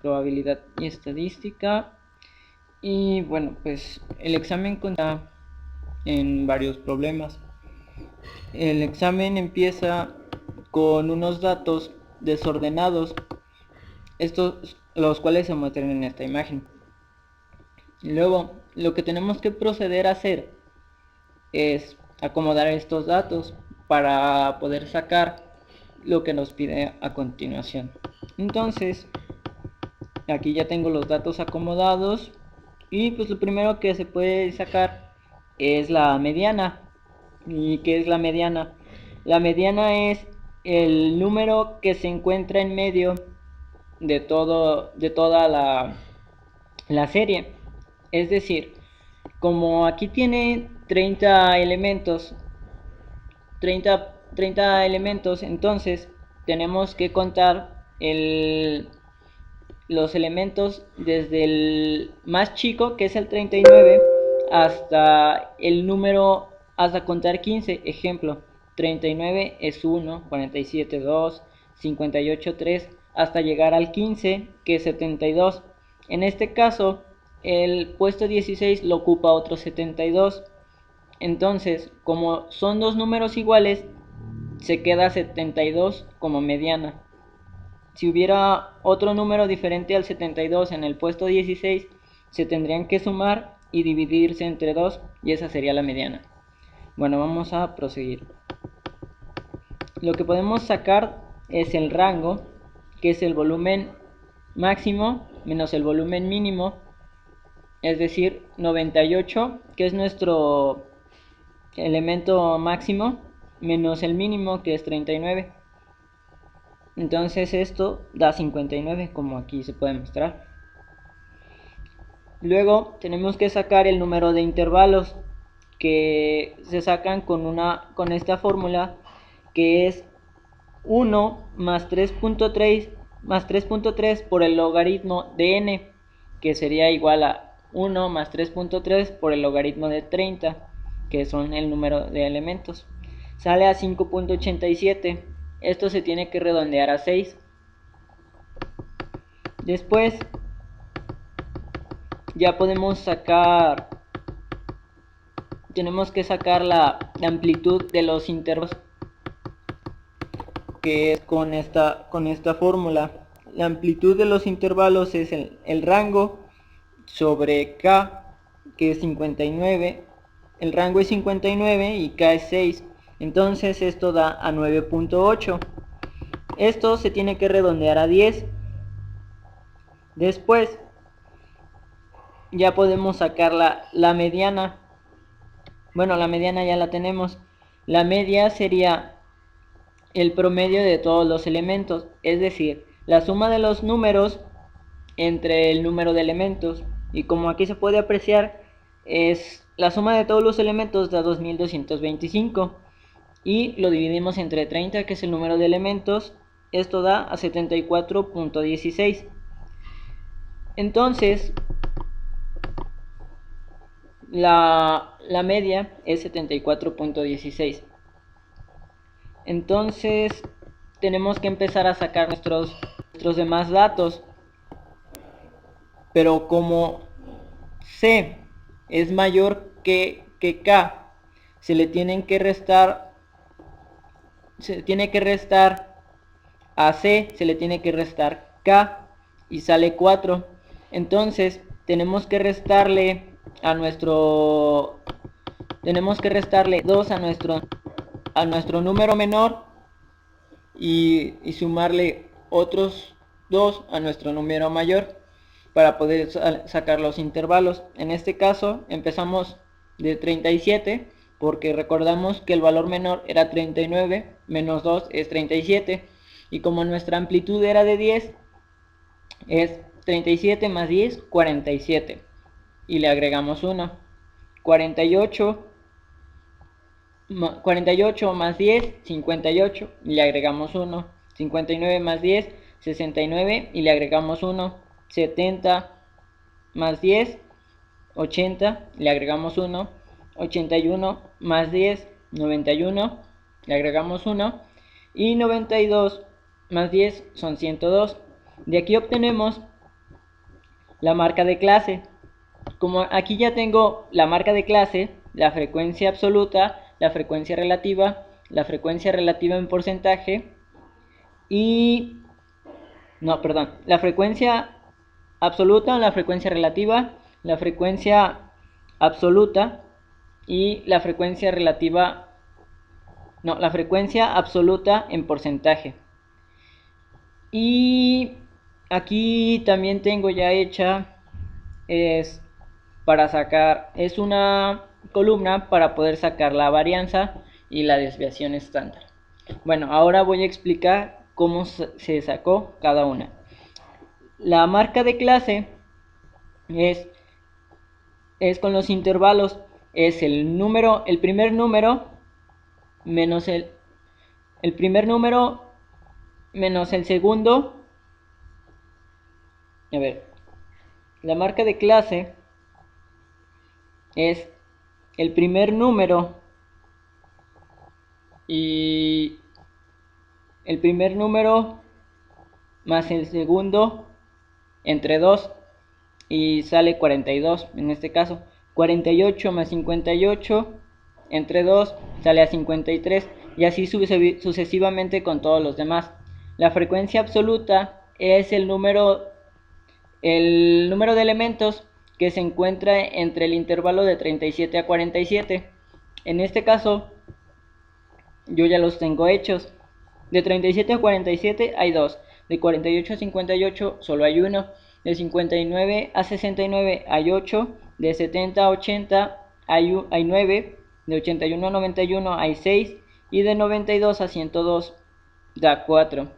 probabilidad y estadística. Y bueno, pues el examen consta en varios problemas. El examen empieza con unos datos desordenados, estos los cuales se muestran en esta imagen. Luego, lo que tenemos que proceder a hacer es acomodar estos datos para poder sacar lo que nos pide a continuación. Entonces, aquí ya tengo los datos acomodados y pues lo primero que se puede sacar es la mediana. ¿Y qué es la mediana? La mediana es el número que se encuentra en medio de toda la serie. Es decir, como aquí tiene 30 elementos, 30 elementos, entonces tenemos que contar los elementos desde el más chico, que es el 39, hasta el número, hasta contar 15. Ejemplo, 39 es 1, 47 2, 58 3, hasta llegar al 15, que es 72. En este caso, el puesto 16 lo ocupa otro 72. Entonces, como son dos números iguales, se queda 72 como mediana. Si hubiera otro número diferente al 72 en el puesto 16, se tendrían que sumar y dividirse entre 2 y esa sería la mediana. Bueno, vamos a proseguir. Lo que podemos sacar es el rango, que es el volumen máximo menos el volumen mínimo, es decir, 98, que es nuestro elemento máximo, menos el mínimo, que es 39. Entonces esto da 59, como aquí se puede mostrar. Luego tenemos que sacar el número de intervalos, que se sacan con esta fórmula, que es 1 más 3.3 por el logaritmo de n, que sería igual a 1 más 3.3 por el logaritmo de 30, que son el número de elementos. Sale a 5.87. Esto se tiene que redondear a 6. Después ya podemos sacar, tenemos que sacar la amplitud de los intervalos, que es con esta fórmula. La amplitud de los intervalos es el rango sobre k, que es 59. El rango es 59 y k es 6. Entonces esto da a 9.8. Esto se tiene que redondear a 10. Después ya podemos sacar la mediana. Bueno, la mediana ya la tenemos. La media sería el promedio de todos los elementos, es decir, la suma de los números entre el número de elementos. Y como aquí se puede apreciar, es la suma de todos los elementos da 2225. Y lo dividimos entre 30, que es el número de elementos. Esto da a 74.16. Entonces, la media es 74.16. Entonces, tenemos que empezar a sacar nuestros demás datos. Pero como C es mayor que K, se le tienen que restar, se tiene que restar a C, se le tiene que restar K y sale 4. Entonces tenemos que restarle tenemos que restarle 2 a nuestro número menor y sumarle otros 2 a nuestro número mayor para poder sacar los intervalos. En este caso empezamos de 37, porque recordamos que el valor menor era 39, menos 2 es 37, y como nuestra amplitud era de 10, es 37 más 10, 47, y le agregamos 1. 48 más 10, 58, y le agregamos 1. 59 más 10, 69, y le agregamos 1. 70 más 10, 80, le agregamos 1. 81 más 10, 91, le agregamos 1. Y 92 más 10 son 102. De aquí obtenemos la marca de clase. Como aquí ya tengo la marca de clase, la frecuencia absoluta, la frecuencia relativa en porcentaje y... No, perdón, la frecuencia absoluta, la frecuencia relativa, la frecuencia absoluta y la frecuencia relativa... No, la frecuencia absoluta en porcentaje. Y aquí también tengo ya hecha, es para sacar, es una columna para poder sacar la varianza y la desviación estándar. Bueno, ahora voy a explicar cómo se sacó cada una. La marca de clase es con los intervalos, es el primer número menos el primer número menos el segundo. A ver, la marca de clase es el primer número y el primer número más el segundo entre 2 y sale 42 en este caso. 48 más 58 entre 2 sale a 53 y así sucesivamente con todos los demás. La frecuencia absoluta es el número de elementos que se encuentra entre el intervalo de 37 a 47. En este caso yo ya los tengo hechos. De 37 a 47 hay 2. De 48 a 58 solo hay 1. De 59 a 69 hay 8. De 70 a 80 hay 9. De 81 a 91 hay 6. Y de 92 a 102 da 4.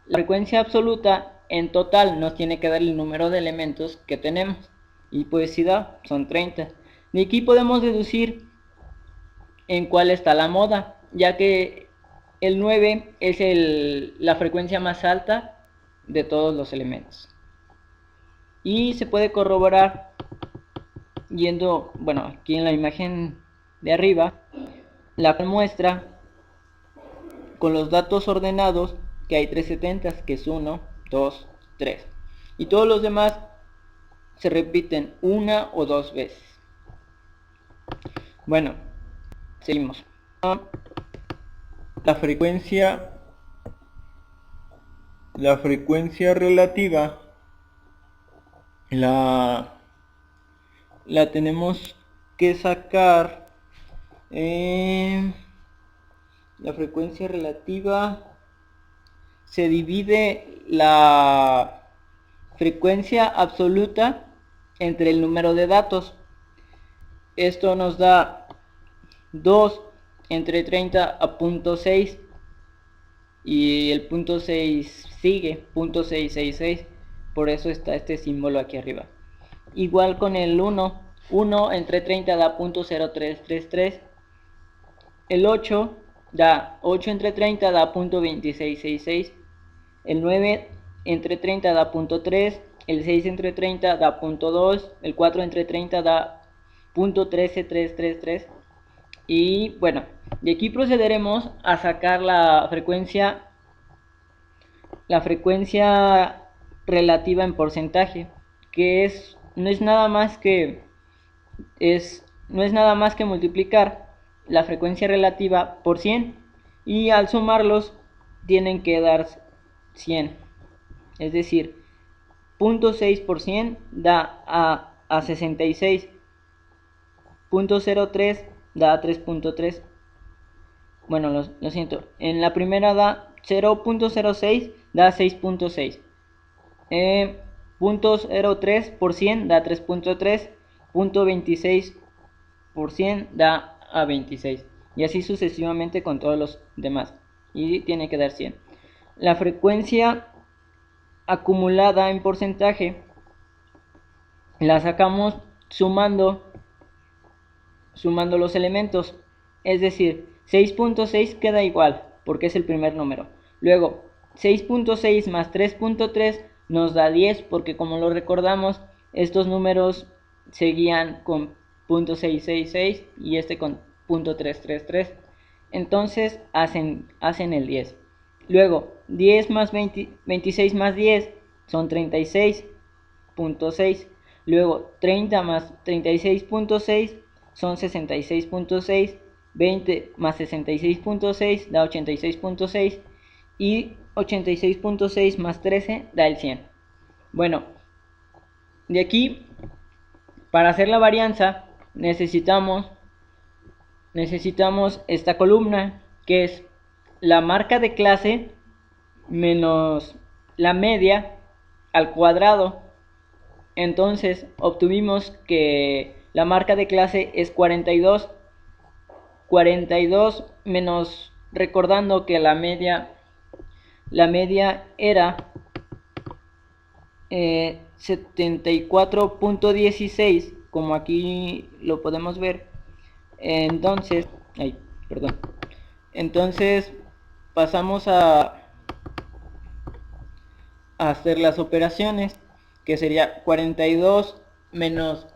La frecuencia absoluta en total nos tiene que dar el número de elementos que tenemos. Y pues si da, son 30. De aquí podemos deducir en cuál está la moda, ya que el 9 es la frecuencia más alta de todos los elementos. Y se puede corroborar yendo, bueno, aquí en la imagen de arriba, la muestra con los datos ordenados que hay 370, que es 1, 2, 3. Y todos los demás se repiten una o dos veces. Bueno, seguimos. La frecuencia relativa la tenemos que sacar. La frecuencia relativa se divide la frecuencia absoluta entre el número de datos. Esto nos da 2 entre 30 a 0.6 y el 0.6 sigue, 0.666, por eso está este símbolo aquí arriba. Igual con el 1, 1 entre 30 da 0.0333, el 8 da 8 entre 30 da 0.2666, el 9 entre 30 da 0.3, el 6 entre 30 da 0.2, el 4 entre 30 da 0.13333. Y bueno, de aquí procederemos a sacar la frecuencia relativa en porcentaje, que no es nada más que multiplicar la frecuencia relativa por 100 y al sumarlos tienen que dar 100, es decir, 0.6 por 100 da a 66, 0.03 da a 3.3. Bueno, lo siento, en la primera da 0.06 da 6.6, 0.03 por 100 da 3.3, 0.26 por 100 da a 26 y así sucesivamente con todos los demás y tiene que dar 100. La frecuencia acumulada en porcentaje la sacamos sumando los elementos, es decir, 6.6 queda igual porque es el primer número. Luego 6.6 más 3.3 nos da 10 porque, como lo recordamos, estos números seguían con 0.666 y este con 0.333. Entonces hacen el 10. Luego 10 más 26 más 10 son 36. 36.6. Luego 30 más 36.6 son 66.6. 20 más 66.6 da 86.6. Y 86.6 más 13 da el 100. Bueno, de aquí, para hacer la varianza, necesitamos esta columna, que es la marca de clase menos la media al cuadrado. Entonces obtuvimos que la marca de clase es 42. 42 menos, recordando que la media era 74.16, como aquí lo podemos ver. Entonces, entonces pasamos a hacer las operaciones, que sería 42 menos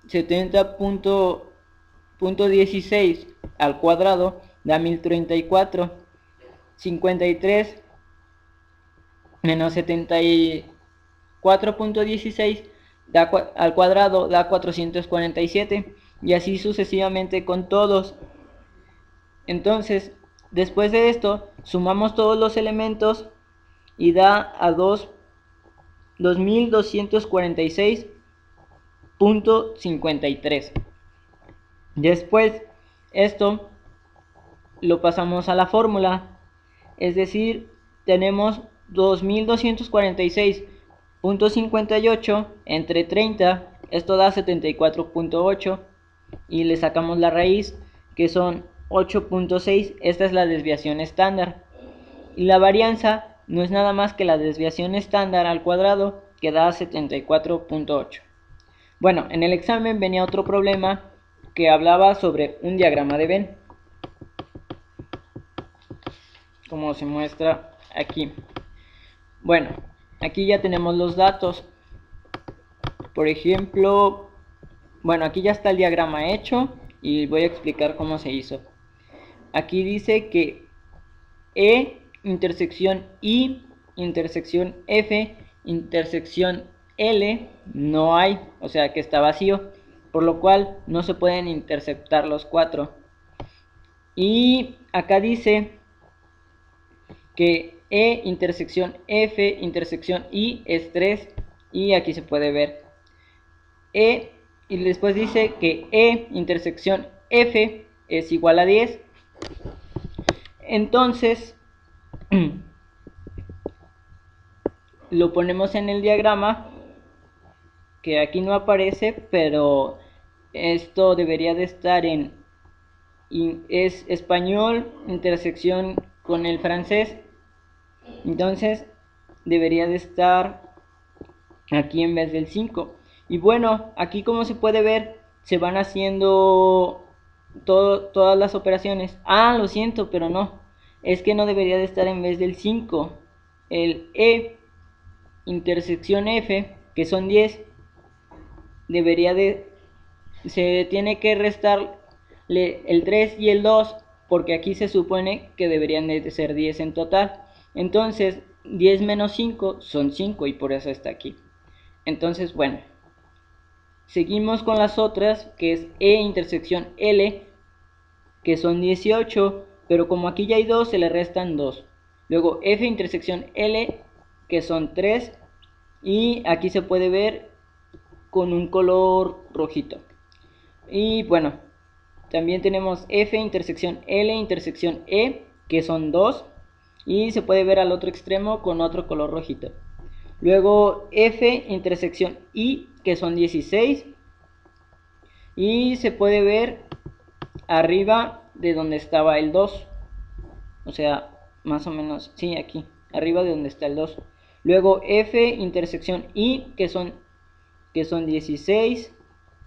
70.16 al cuadrado da 1034. 53 menos 74.16 al cuadrado da 447, y así sucesivamente con todos. Entonces, después de esto, sumamos todos los elementos y da a 2246.53. Después, esto lo pasamos a la fórmula, es decir, tenemos 2246.58 entre 30, esto da 74.8, y le sacamos la raíz, que son 8.6. Esta es la desviación estándar, y la varianza no es nada más que la desviación estándar al cuadrado, que da 74.8. Bueno, en el examen venía otro problema que hablaba sobre un diagrama de Venn, como se muestra aquí. Bueno, aquí ya tenemos los datos. Por ejemplo, bueno, aquí ya está el diagrama hecho y voy a explicar cómo se hizo. Aquí dice que E intersección I intersección F intersección L no hay, o sea que está vacío, por lo cual no se pueden interceptar los cuatro. Y acá dice que E intersección F intersección I es 3, y aquí se puede ver y después dice que E intersección F es igual a 10. Entonces lo ponemos en el diagrama, que aquí no aparece, pero esto debería de estar en es español intersección con el francés. Entonces debería de estar aquí en vez del 5. Y bueno, aquí como se puede ver, se van haciendo todas las operaciones. Lo siento, pero no, es que no debería de estar en vez del 5. El E intersección F, que son 10, se tiene que restarle el 3 y el 2, porque aquí se supone que deberían de ser 10 en total. Entonces 10 menos 5 son 5, y por eso está aquí. Entonces, bueno, seguimos con las otras, que es E intersección L, que son 18, pero como aquí ya hay 2, se le restan 2. Luego F intersección L, que son 3, y aquí se puede ver con un color rojito. Y bueno, también tenemos F intersección L intersección E, que son 2, y se puede ver al otro extremo con otro color rojito. Luego F intersección I, que son 16, y se puede ver arriba de donde estaba el 2, o sea, más o menos, sí, aquí, arriba de donde está el 2. Luego F intersección I, que son 16,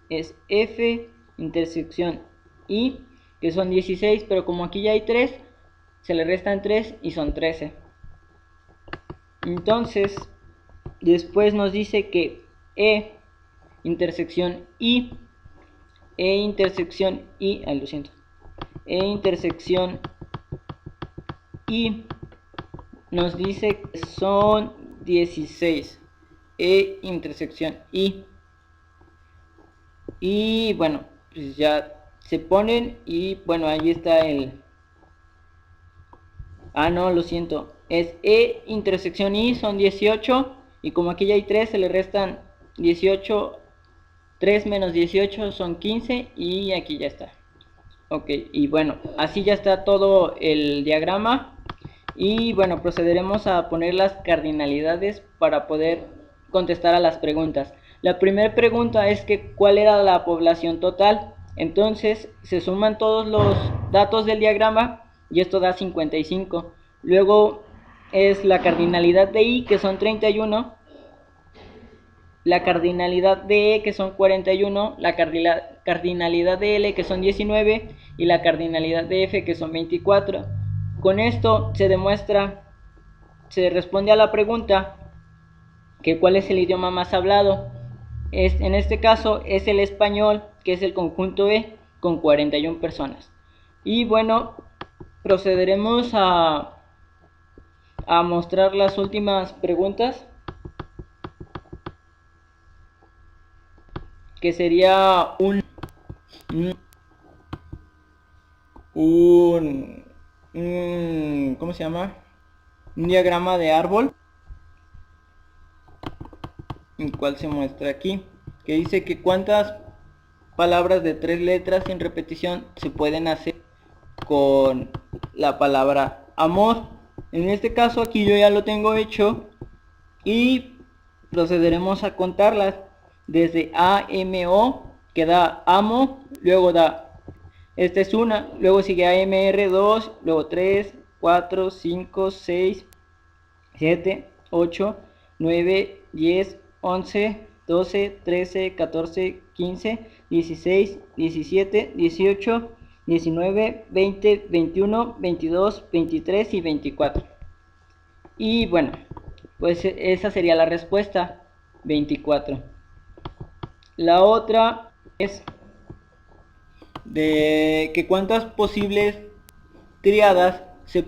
es F intersección I, que son 16, pero como aquí ya hay 3, se le restan 3 y son 13. Entonces, después nos dice que E intersección I, E intersección I, lo siento, E intersección I nos dice que son 16. E intersección I. Y bueno, pues ya se ponen y bueno, ahí está el... Ah, no, lo siento. Es E intersección I, son 18. Y como aquí ya hay 3, se le restan 18. 3 menos 18 son 15. Y aquí ya está. Ok, y bueno, así ya está todo el diagrama. Y bueno, procederemos a poner las cardinalidades para poder contestar a las preguntas. La primera pregunta es que ¿cuál era la población total? Entonces se suman todos los datos del diagrama y esto da 55. Luego es la cardinalidad de I, que son 31, la cardinalidad de E, que son 41, la cardinalidad de L, que son 19, y la cardinalidad de F, que son 24. Con esto se demuestra, se responde a la pregunta que cuál es el idioma más hablado. En este caso es el español, que es el conjunto E, con 41 personas. Y bueno, procederemos a mostrar las últimas preguntas, que sería ¿cómo se llama? Un diagrama de árbol, el cual se muestra aquí, que dice que cuántas palabras de 3 letras sin repetición se pueden hacer con la palabra amor. En este caso aquí yo ya lo tengo hecho y procederemos a contarlas desde AMO, que da amo, luego da, esta es una, luego sigue AMR2, luego 3, 4, 5, 6, 7, 8, 9, 10, 11, 12, 13, 14, 15, 16, 17, 18, 19, 20, 21, 22, 23 y 24. Y bueno, pues esa sería la respuesta, 24. La otra es de que cuántas posibles triadas se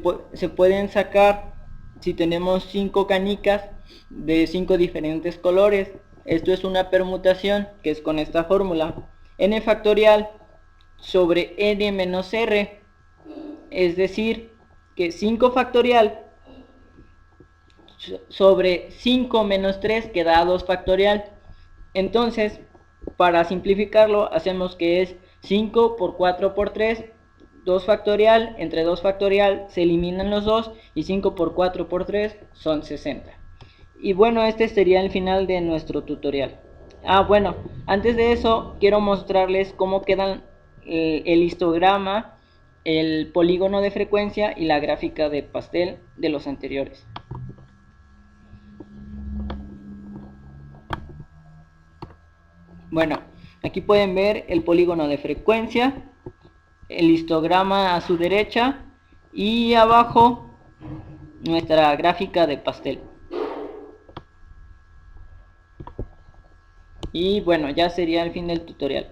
pueden sacar si tenemos 5 canicas de 5 diferentes colores. Esto es una permutación que es con esta fórmula: n factorial sobre n menos r, es decir, que 5 factorial sobre 5 menos 3 que da 2 factorial. Entonces, para simplificarlo, hacemos que es 5 por 4 por 3, 2 factorial, entre 2 factorial se eliminan los 2 y 5 por 4 por 3 son 60. Y bueno, este sería el final de nuestro tutorial. Bueno, antes de eso quiero mostrarles cómo quedan el histograma, el polígono de frecuencia y la gráfica de pastel de los anteriores. Bueno, aquí pueden ver el polígono de frecuencia, el histograma a su derecha y abajo nuestra gráfica de pastel. Y bueno, ya sería el fin del tutorial.